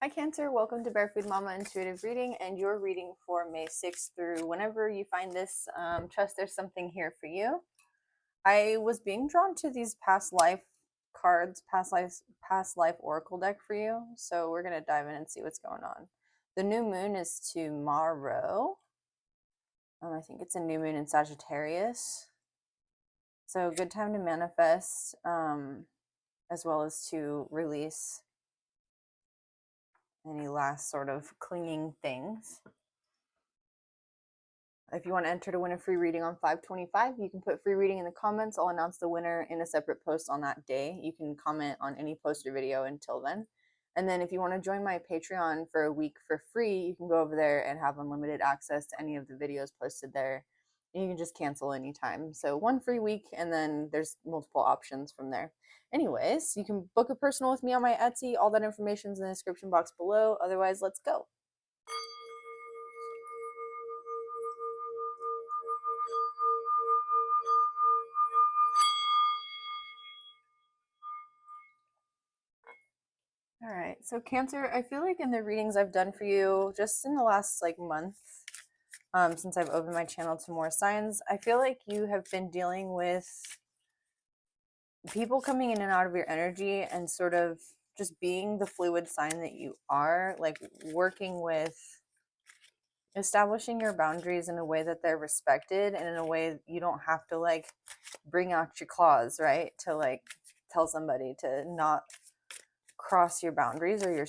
Hi Cancer, welcome to Barefoot Mama Intuitive Reading and your reading for May 6th through whenever you find this. Trust there's something here for you. I was being drawn to these past life cards, past life oracle deck for you. So we're going to dive in and see what's going on. The new moon is tomorrow. I think it's a new moon in Sagittarius. So good time to manifest as well as to release any last sort of clinging things. If you want to enter to win a free reading on 5/25, you can put free reading in the comments. I'll announce the winner in a separate post on that day. You can comment on any post or video until then. And then if you want to join my Patreon for a week for free, you can go over there and have unlimited access to any of the videos posted there. And you can just cancel anytime. So one free week, and then there's multiple options from there. Anyways, you can book a personal with me on my Etsy. All that information is in the description box below. Otherwise, let's go. All right, so Cancer, I feel like in the readings I've done for you just in the last month, since I've opened my channel to more signs, I feel like you have been dealing with people coming in and out of your energy and sort of just being the fluid sign that you are, like working with establishing your boundaries in a way that they're respected and in a way you don't have to bring out your claws, right? To tell somebody to not cross your boundaries or your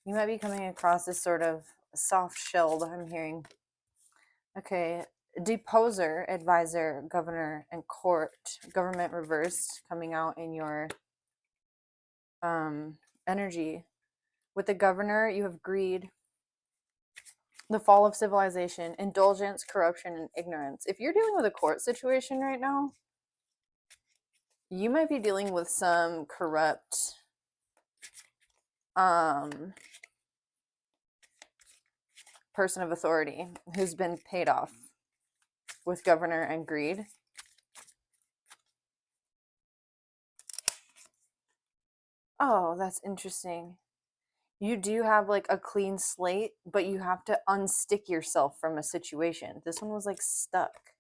you might be coming across this sort of soft-shelled, I'm hearing. Okay, deposer, advisor, governor, and court, government reversed coming out in your energy. With the governor, you have greed, the fall of civilization, indulgence, corruption, and ignorance. If you're dealing with a court situation right now, you might be dealing with some corrupt person of authority who's been paid off with governor and greed. Oh, that's interesting. You do have a clean slate, but you have to unstick yourself from a situation. This one was stuck.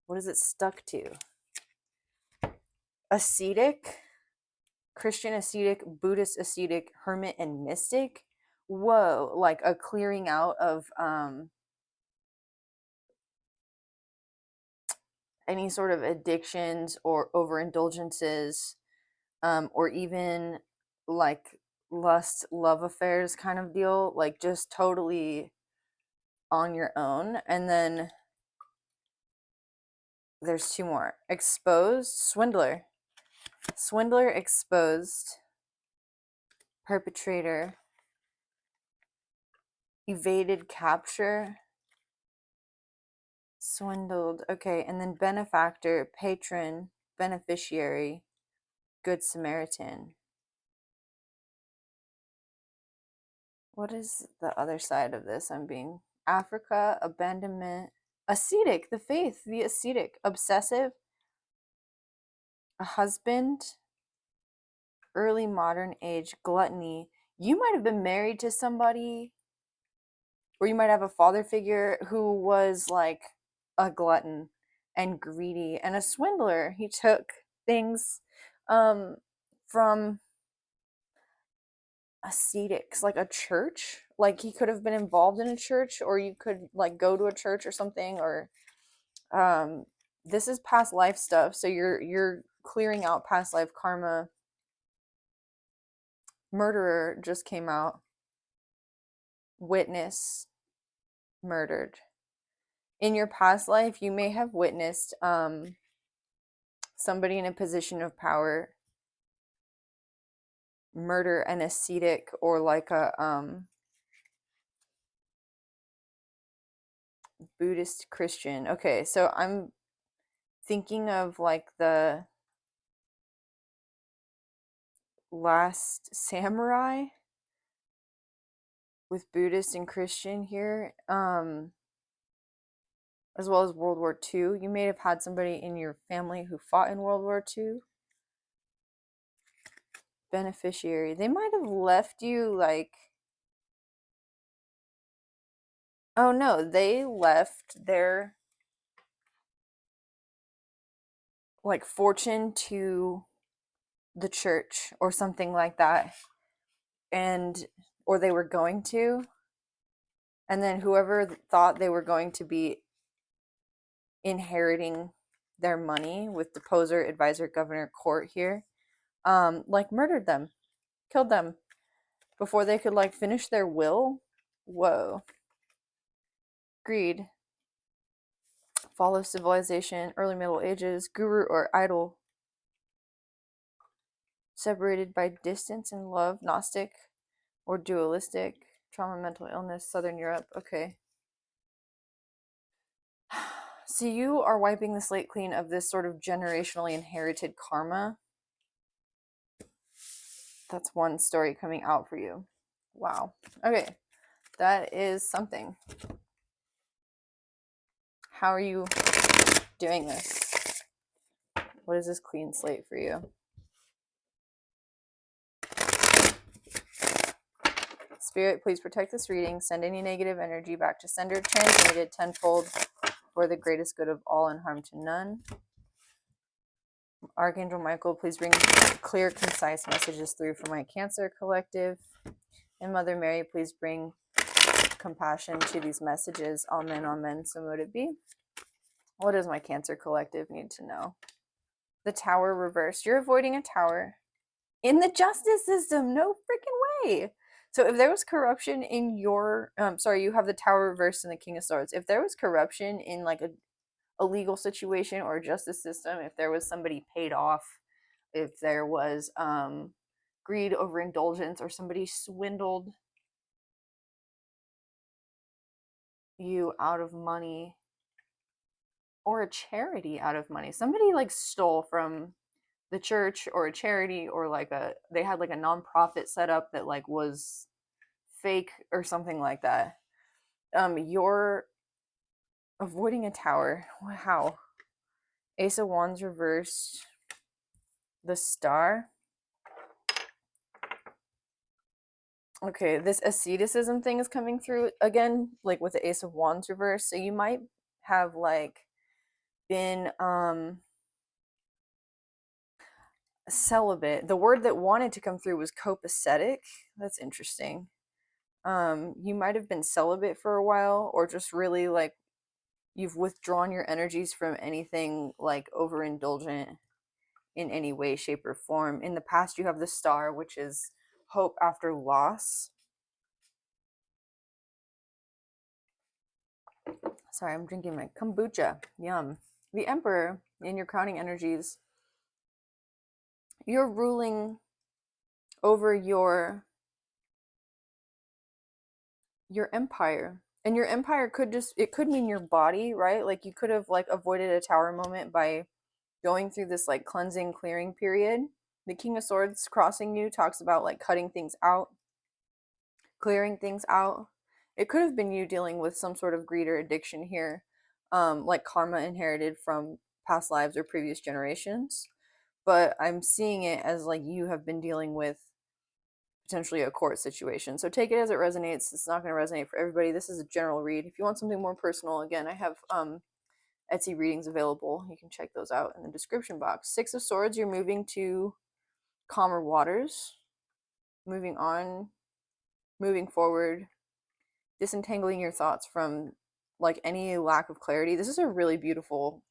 What is it stuck to? Ascetic, Christian ascetic, Buddhist ascetic, hermit, and mystic. Whoa, like a clearing out of any sort of addictions or overindulgences, or even lust, love affairs kind of deal, just totally on your own. And then there's two more. Exposed, swindler, exposed, perpetrator, evaded capture, swindled. Okay, and then benefactor, patron, beneficiary, good Samaritan. What is the other side of this? I'm being Africa, abandonment, ascetic, the faith, the ascetic, obsessive, a husband, early modern age, gluttony. You might have been married to somebody, or you might have a father figure who was a glutton and greedy and a swindler. He took things from ascetics, like a church. Like he could have been involved in a church, or you could go to a church or something, or this is past life stuff. So you're clearing out past life karma. Murderer just came out. Witness, murdered. In your past life, you may have witnessed somebody in a position of power murder an ascetic or a Buddhist Christian. Okay, so I'm thinking of the Last Samurai with Buddhist and Christian here, as well as World War II. You may have had somebody in your family who fought in World War II. beneficiary. They might have left you like, oh no, they left their like fortune to the church or something like that. And or they were going to, and then whoever thought they were going to be inheriting their money with deposer, advisor, governor, court here, like murdered them, killed them before they could like finish their will. Whoa. Greed. Fall of civilization, early Middle Ages, guru or idol. Separated by distance and love, Gnostic or dualistic, trauma, mental illness, Southern Europe. Okay. So you are wiping the slate clean of this sort of generationally inherited karma. That's one story coming out for you. Wow. Okay. That is something. How are you doing this? What is this clean slate for you? Spirit, please protect this reading. Send any negative energy back to sender, transmuted tenfold for the greatest good of all and harm to none. Archangel Michael, please bring clear, concise messages through for my Cancer collective. And Mother Mary, please bring compassion to these messages. Amen, amen. So mote it be. What does my Cancer collective need to know? The Tower reversed. You're avoiding a tower in the justice system. No freaking way. So if there was corruption in your, you have the Tower reversed and the King of Swords. If there was corruption in like a legal situation or a justice system, if there was somebody paid off, if there was greed over indulgence or somebody swindled you out of money, or a charity out of money, somebody like stole from the church or a charity, or like they had like a nonprofit set up that like was fake or something like that, you're avoiding a tower. How? Ace of Wands reversed, the Star. Okay, this asceticism thing is coming through again, like with the Ace of Wands reversed. So you might have like been celibate. The word that wanted to come through was copacetic. That's interesting. You might have been celibate for a while, or just really like you've withdrawn your energies from anything like overindulgent in any way, shape, or form. In the past, you have the Star, which is hope after loss. Sorry, I'm drinking my kombucha. Yum. The Emperor, in your crowning energies, you're ruling over your empire. And your empire could just, it could mean your body, right? Like you could have like avoided a tower moment by going through this like cleansing, clearing period. The King of Swords crossing you talks about like cutting things out, clearing things out. It could have been you dealing with some sort of greed or addiction here, like karma inherited from past lives or previous generations. But I'm seeing it as like you have been dealing with potentially a court situation. So take it as it resonates. It's not going to resonate for everybody. This is a general read. If you want something more personal, again, I have Etsy readings available. You can check those out in the description box. Six of Swords, you're moving to calmer waters, moving on, moving forward, disentangling your thoughts from like any lack of clarity. This is a really beautiful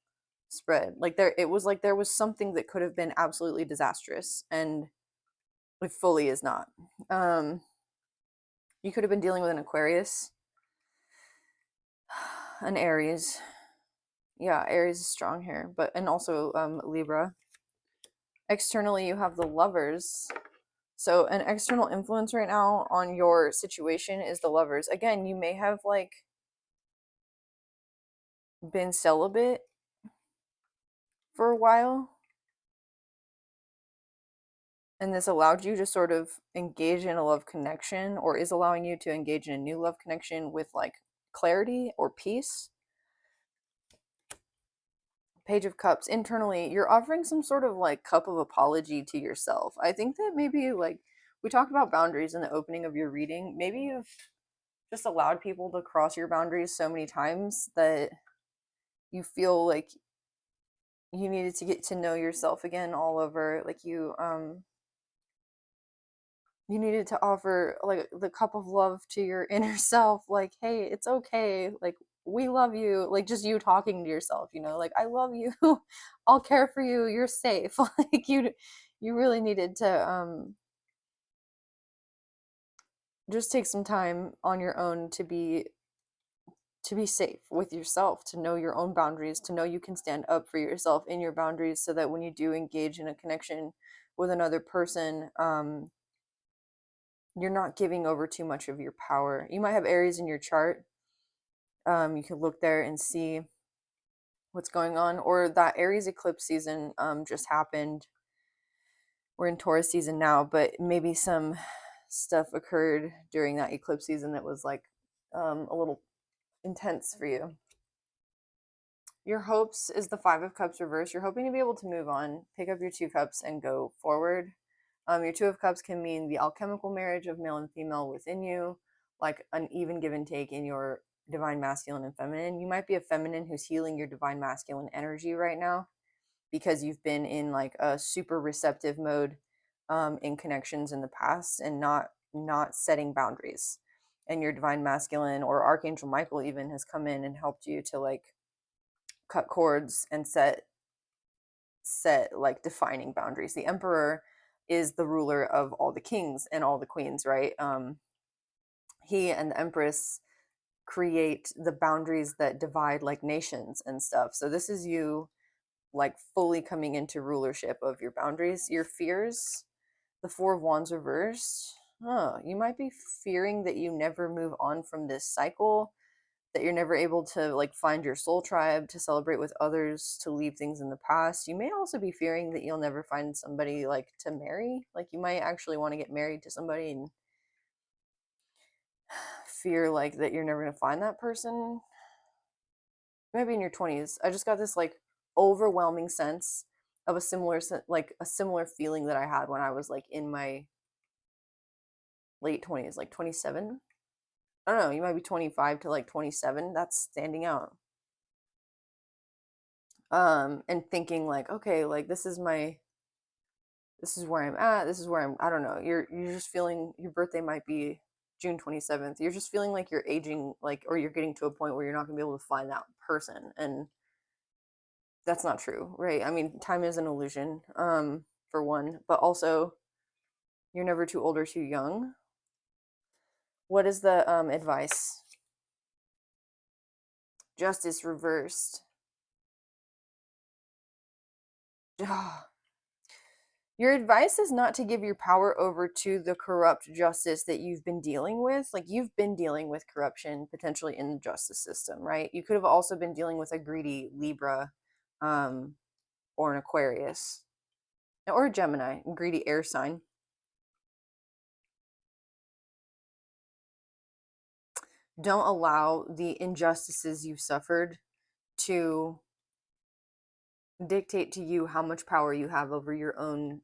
spread. Like it was like there was something that could have been absolutely disastrous, and it fully is not. You could have been dealing with an Aquarius, an Aries. Yeah, Aries is strong here, but and also Libra. Externally, you have the Lovers. So an external influence right now on your situation is the Lovers. Again, you may have like been celibate for a while, and this allowed you to sort of engage in a love connection, or is allowing you to engage in a new love connection with like clarity or peace. Page of Cups, internally, you're offering some sort of like cup of apology to yourself. I think that maybe like we talked about boundaries in the opening of your reading. Maybe you've just allowed people to cross your boundaries so many times that you feel like you needed to get to know yourself again all over. Like you needed to offer like the cup of love to your inner self, like, hey, it's okay, like we love you, like just you talking to yourself, like I love you. I'll care for you, you're safe. Like you really needed to just take some time on your own to be safe with yourself, to know your own boundaries, to know you can stand up for yourself in your boundaries, so that when you do engage in a connection with another person, you're not giving over too much of your power. You might have areas in your chart. You can look there and see what's going on, or that Aries eclipse season just happened. We're in Taurus season now, but maybe some stuff occurred during that eclipse season that was like a little intense for you. Your hopes is the Five of Cups reversed. You're hoping to be able to move on, pick up your two cups, and go forward. Your Two of Cups can mean the alchemical marriage of male and female within you, like an even give and take in your divine masculine and feminine. You might be a feminine who's healing your divine masculine energy right now because you've been in like a super receptive mode in connections in the past and not setting boundaries. And your divine masculine or Archangel Michael even has come in and helped you to like cut cords and set like defining boundaries. The Emperor is the ruler of all the kings and all the queens, right? He and the Empress create the boundaries that divide like nations and stuff. So this is you like fully coming into rulership of your boundaries. Your fears, the Four of Wands reversed. You might be fearing that you never move on from this cycle, that you're never able to like find your soul tribe, to celebrate with others, to leave things in the past. You may also be fearing that you'll never find somebody like to marry. Like you might actually want to get married to somebody and fear like that you're never going to find that person. Maybe in your 20s. I just got this like overwhelming sense of a similar feeling that I had when I was like in my late 20s, like 27. I don't know, you might be 25 to like 27. That's standing out. And thinking like, okay, like this is where I'm at, this is where I don't know, you're just feeling your birthday might be June 27th. You're just feeling like you're aging, like, or you're getting to a point where you're not gonna be able to find that person. And that's not true, right? I mean, time is an illusion, for one, but also you're never too old or too young. What is the advice? Justice reversed. Your advice is not to give your power over to the corrupt justice that you've been dealing with. Like you've been dealing with corruption potentially in the justice system, right? You could have also been dealing with a greedy Libra, or an Aquarius, or a Gemini, greedy air sign. Don't allow the injustices you've suffered to dictate to you how much power you have over your own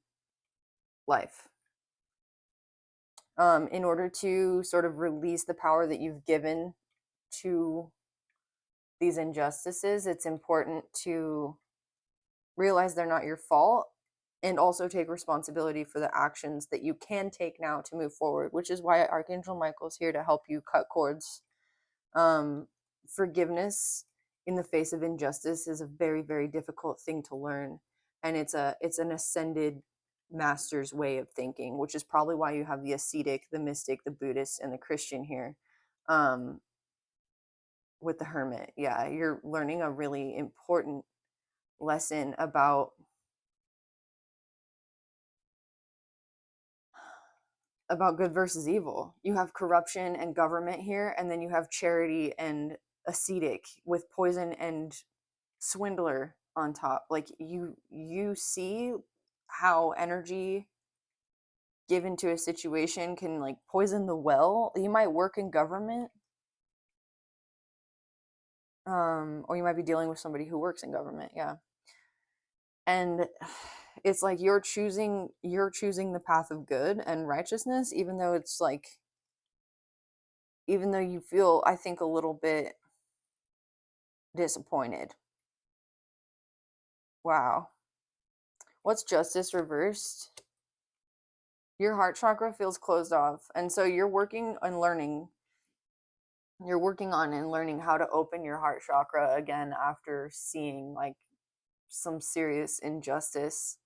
life. In order to sort of release the power that you've given to these injustices, it's important to realize they're not your fault and also take responsibility for the actions that you can take now to move forward, which is why Archangel Michael's here to help you cut cords. Forgiveness in the face of injustice is a very, very difficult thing to learn, and it's an ascended master's way of thinking, which is probably why you have the ascetic, the mystic, the Buddhist, and the Christian here. With the hermit, yeah, you're learning a really important lesson about good versus evil. You have corruption and government here, and then you have charity and ascetic with poison and swindler on top. Like you see how energy given to a situation can like poison the well. You might work in government, or you might be dealing with somebody who works in government. Yeah. And it's like you're choosing the path of good and righteousness, even though it's like, even though you feel, I think, a little bit disappointed. Wow. What's justice reversed? Your heart chakra feels closed off, and so you're working on learning, you're working on and learning how to open your heart chakra again after seeing like some serious injustice.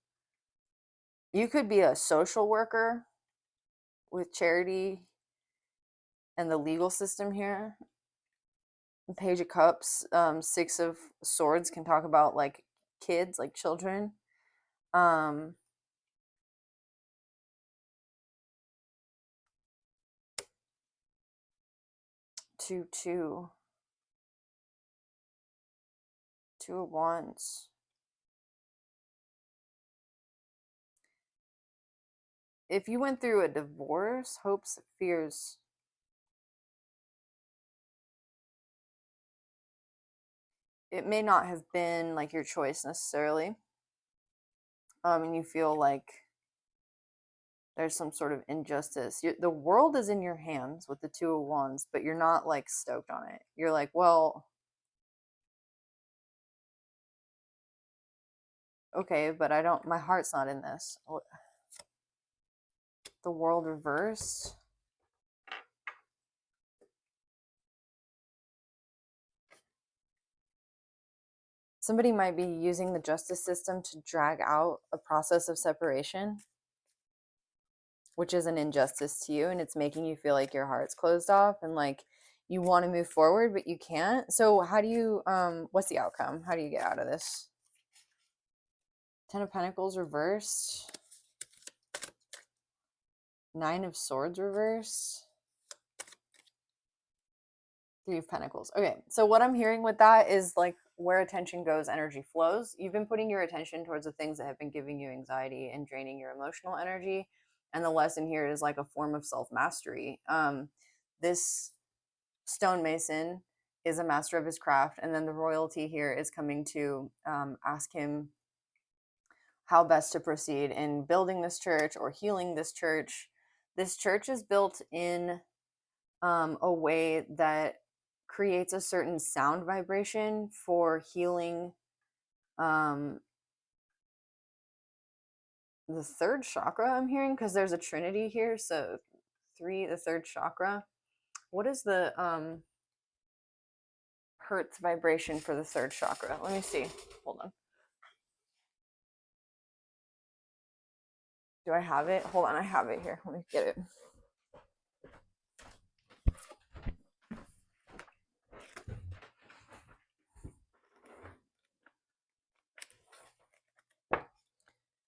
You could be a social worker with charity and the legal system here. Page of Cups, Six of Swords can talk about like kids, like children. 2 of Wands. If you went through a divorce, hopes, fears. It may not have been like your choice necessarily. And you feel like there's some sort of injustice. The world is in your hands with the 2 of Wands, but you're not like stoked on it. You're like, well, okay, but I don't, my heart's not in this. The World reversed. Somebody might be using the justice system to drag out a process of separation, which is an injustice to you, and it's making you feel like your heart's closed off and like you want to move forward but you can't. So how do you what's the outcome? How do you get out of this? 10 of Pentacles reversed. 9 of Swords reversed. 3 of Pentacles. Okay, so what I'm hearing with that is like where attention goes, energy flows. You've been putting your attention towards the things that have been giving you anxiety and draining your emotional energy. And the lesson here is like a form of self-mastery. This stonemason is a master of his craft, and then the royalty here is coming to ask him how best to proceed in building this church or healing this church. This church is built in a way that creates a certain sound vibration for healing the third chakra, I'm hearing, because there's a trinity here. So 3, the third chakra. What is the hertz vibration for the third chakra? Let me see. Hold on. Do I have it? Hold on, I have it here. Let me get it.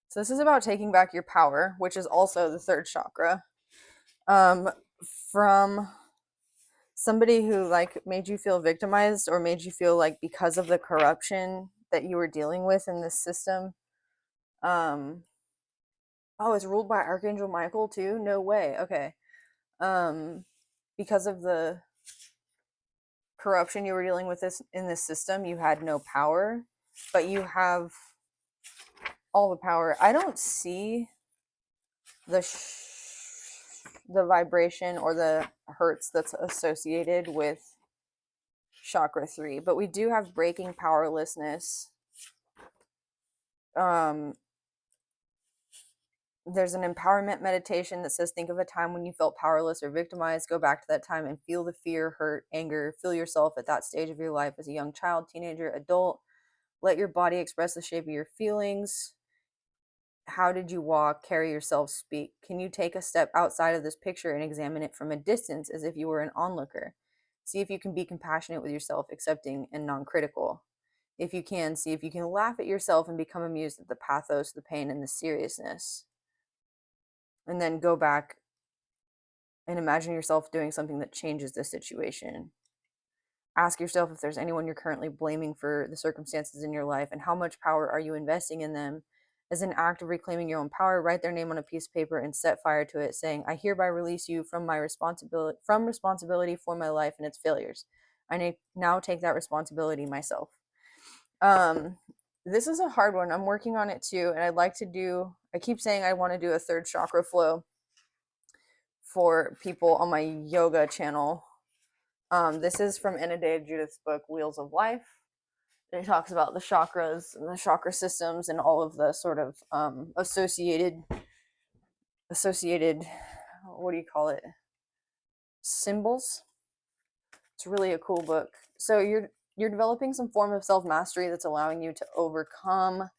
So this is about taking back your power, which is also the third chakra, from somebody who like made you feel victimized or made you feel like because of the corruption that you were dealing with in this system. Oh, it's ruled by Archangel Michael too? No way. Okay. Because of the corruption you were dealing with this in this system, you had no power, but you have all the power. I don't see the the vibration or the hertz that's associated with chakra 3, but we do have breaking powerlessness. There's an empowerment meditation that says think of a time when you felt powerless or victimized, go back to that time and feel the fear, hurt, anger, feel yourself at that stage of your life as a young child, teenager, adult. Let your body express the shape of your feelings. How did you walk, carry yourself, speak? Can you take a step outside of this picture and examine it from a distance as if you were an onlooker? See if you can be compassionate with yourself, accepting and non-critical. If you can, see if you can laugh at yourself and become amused at the pathos, the pain, and the seriousness. And then go back and imagine yourself doing something that changes the situation. Ask yourself if there's anyone you're currently blaming for the circumstances in your life and how much power are you investing in them. As an act of reclaiming your own power, write their name on a piece of paper and set fire to it, saying, I hereby release you from responsibility for my life and its failures. I now take that responsibility myself. This is a hard one. I'm working on it too, and I keep saying I want to do a third chakra flow for people on my yoga channel. This is from Inadea Judith's book, Wheels of Life. It talks about the chakras and the chakra systems and all of the sort of associated, what do you call it, symbols. It's really a cool book. So you're developing some form of self-mastery that's allowing you to overcome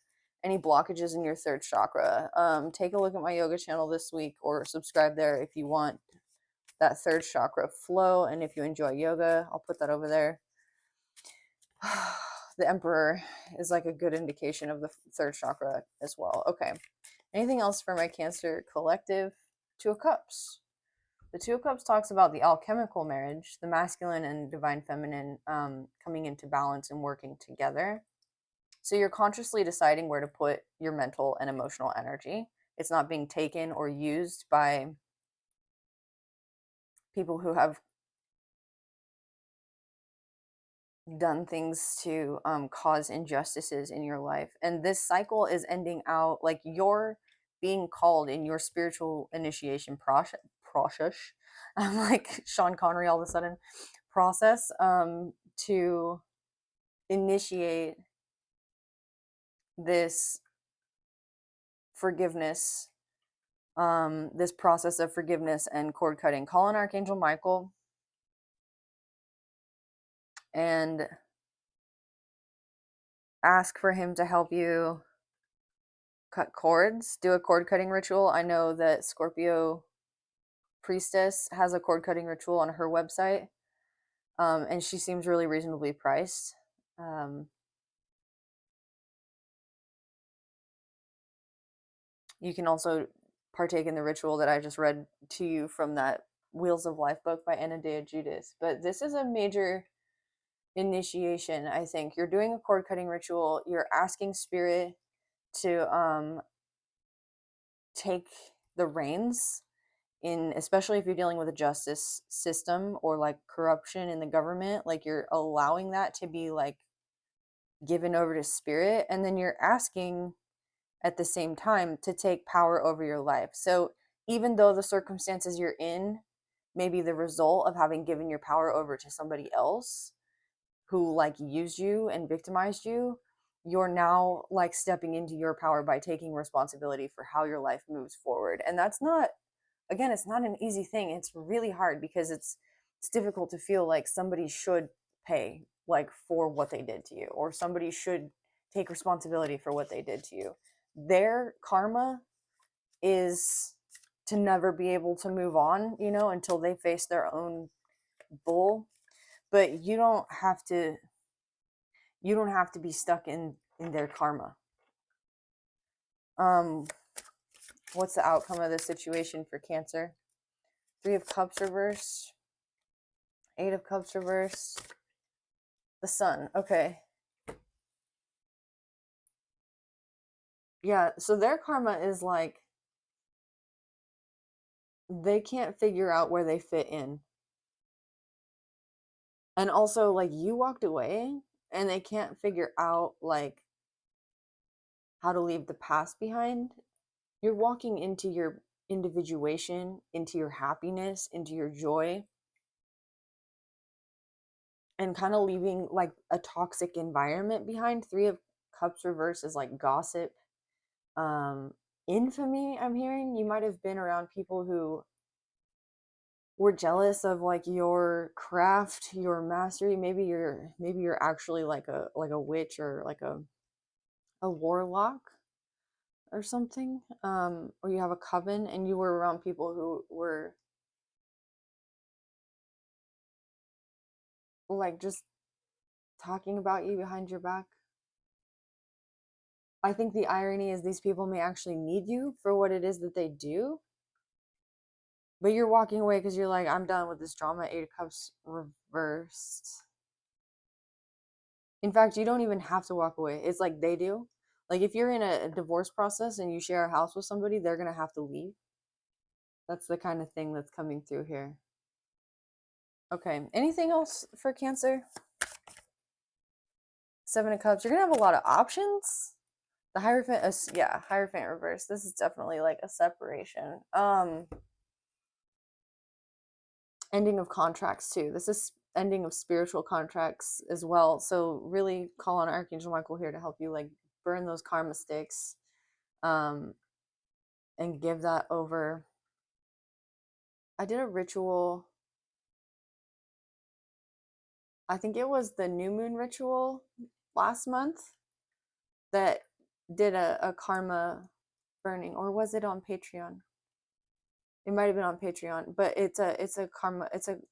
any blockages in your third chakra. Take a look at my yoga channel this week, or subscribe there if you want that third chakra flow. And if you enjoy yoga, I'll put that over there. The Emperor is like a good indication of the third chakra as well. Okay. Anything else for my Cancer collective? Two of Cups. The Two of Cups talks about the alchemical marriage, the masculine and divine feminine coming into balance and working together. So you're consciously deciding where to put your mental and emotional energy. It's not being taken or used by people who have done things to cause injustices in your life. And this cycle is ending out, like you're being called in your spiritual initiation process. I'm like Sean Connery all of a sudden. Process to initiate this forgiveness, this process of forgiveness and cord cutting. Call on Archangel Michael and ask for him to help you cut cords, do a cord cutting ritual. I know that Scorpio Priestess has a cord cutting ritual on her website, and she seems really reasonably priced. You can also partake in the ritual that I just read to you from that Wheels of Life book by Inadea Judith. But this is a major initiation, I think. You're doing a cord cutting ritual, you're asking spirit to take the reins in, especially if you're dealing with a justice system or like corruption in the government, like you're allowing that to be like given over to spirit, and then you're asking at the same time to take power over your life. So even though the circumstances you're in may be the result of having given your power over to somebody else who like used you and victimized you, you're now like stepping into your power by taking responsibility for how your life moves forward. And that's not, again, it's not an easy thing. It's really hard because it's difficult to feel like somebody should pay like for what they did to you, or somebody should take responsibility for what they did to you. Their karma is to never be able to move on, you know, until they face their own bull. But you don't have to be stuck in their karma. What's the outcome of this situation for Cancer? Three of Cups reversed, Eight of Cups reversed, the Sun. Okay. Yeah, so their karma is like they can't figure out where they fit in. And also like you walked away and they can't figure out like how to leave the past behind. You're walking into your individuation, into your happiness, into your joy, and kind of leaving like a toxic environment behind. Three of Cups reverse is like gossip, infamy. I'm hearing you might have been around people who were jealous of like your craft, your mastery. Maybe you're actually like a witch or like a warlock or something, or you have a coven and you were around people who were like just talking about you behind your back. I think the irony is these people may actually need you for what it is that they do, but you're walking away because you're like, I'm done with this drama. Eight of Cups reversed. In fact, you don't even have to walk away. It's like they do. Like if you're in a divorce process and you share a house with somebody, they're going to have to leave. That's the kind of thing that's coming through here. Okay. Anything else for Cancer? Seven of Cups. You're gonna have a lot of options. The Hierophant, yeah, Hierophant reverse. This is definitely like a separation. Ending of contracts too. This is ending of spiritual contracts as well. So really call on Archangel Michael here to help you like burn those karma sticks, and give that over. I did a ritual. I think it was the new moon ritual last month that did a karma burning, or was it on Patreon? It might have been on Patreon, but it's a karma,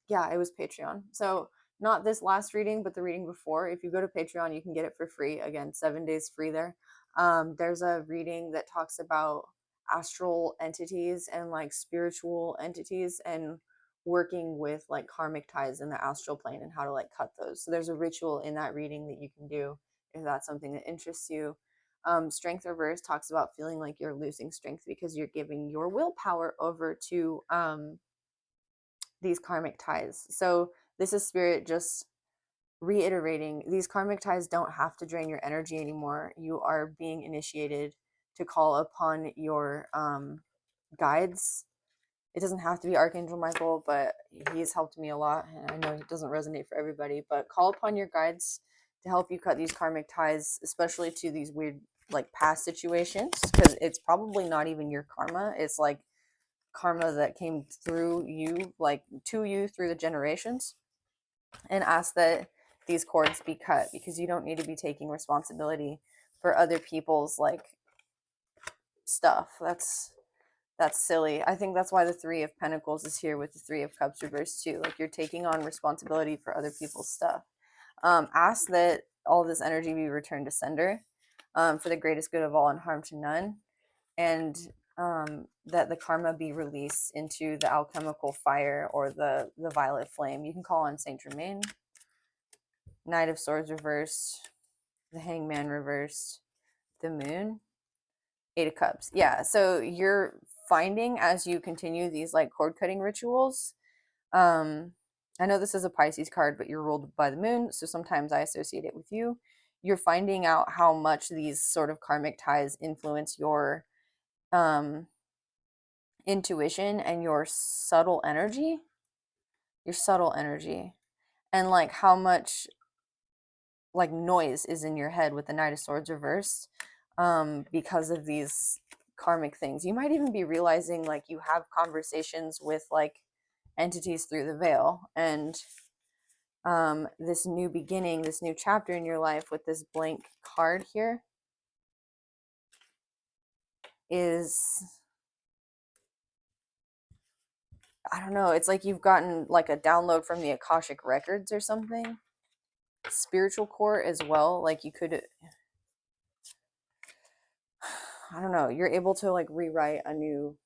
yeah, it was Patreon. So not this last reading, but the reading before. If you go to Patreon, you can get it for free. Again, 7 days free there. There's a reading that talks about astral entities and like spiritual entities and working with like karmic ties in the astral plane and how to like cut those. So there's a ritual in that reading that you can do if that's something that interests you. Strength reverse talks about feeling like you're losing strength because you're giving your willpower over to these karmic ties. So this is spirit just reiterating these karmic ties don't have to drain your energy anymore. You are being initiated to call upon your guides. It doesn't have to be Archangel Michael, but he's helped me a lot. And I know it doesn't resonate for everybody, but call upon your guides to help you cut these karmic ties, especially to these weird like past situations, because it's probably not even your karma. It's like karma that came through you, like to you through the generations, and ask that these cords be cut because you don't need to be taking responsibility for other people's like stuff. That's silly. I think that's why the Three of Pentacles is here with the Three of Cups reversed too. Like you're taking on responsibility for other people's stuff. Ask that all of this energy be returned to sender, for the greatest good of all and harm to none. And that the karma be released into the alchemical fire or the violet flame. You can call on Saint Germain. Knight of Swords reversed. The Hangman reversed. The Moon. Eight of Cups. Yeah, so you're finding as you continue these like cord cutting rituals. I know this is a Pisces card, but you're ruled by the moon, so sometimes I associate it with you. You're finding out how much these sort of karmic ties influence your intuition and your subtle energy. And like how much like noise is in your head with the Knight of Swords reversed, because of these karmic things. You might even be realizing like you have conversations with like entities through the veil, and this new beginning, this new chapter in your life with this blank card here is, I don't know, it's like you've gotten like a download from the Akashic records or something. Spiritual core as well, like you could, I don't know, you're able to like rewrite a new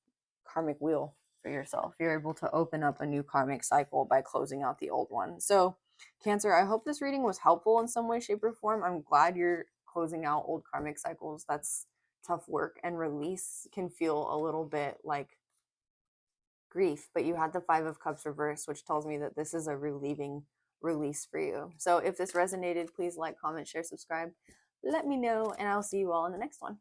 karmic wheel for yourself. You're able to open up a new karmic cycle by closing out the old one. So Cancer, I hope this reading was helpful in some way, shape, or form. I'm glad you're closing out old karmic cycles. That's tough work, and release can feel a little bit like grief, but you had the Five of Cups reversed, which tells me that this is a relieving release for you. So if this resonated, please like, comment, share, subscribe. Let me know, and I'll see you all in the next one.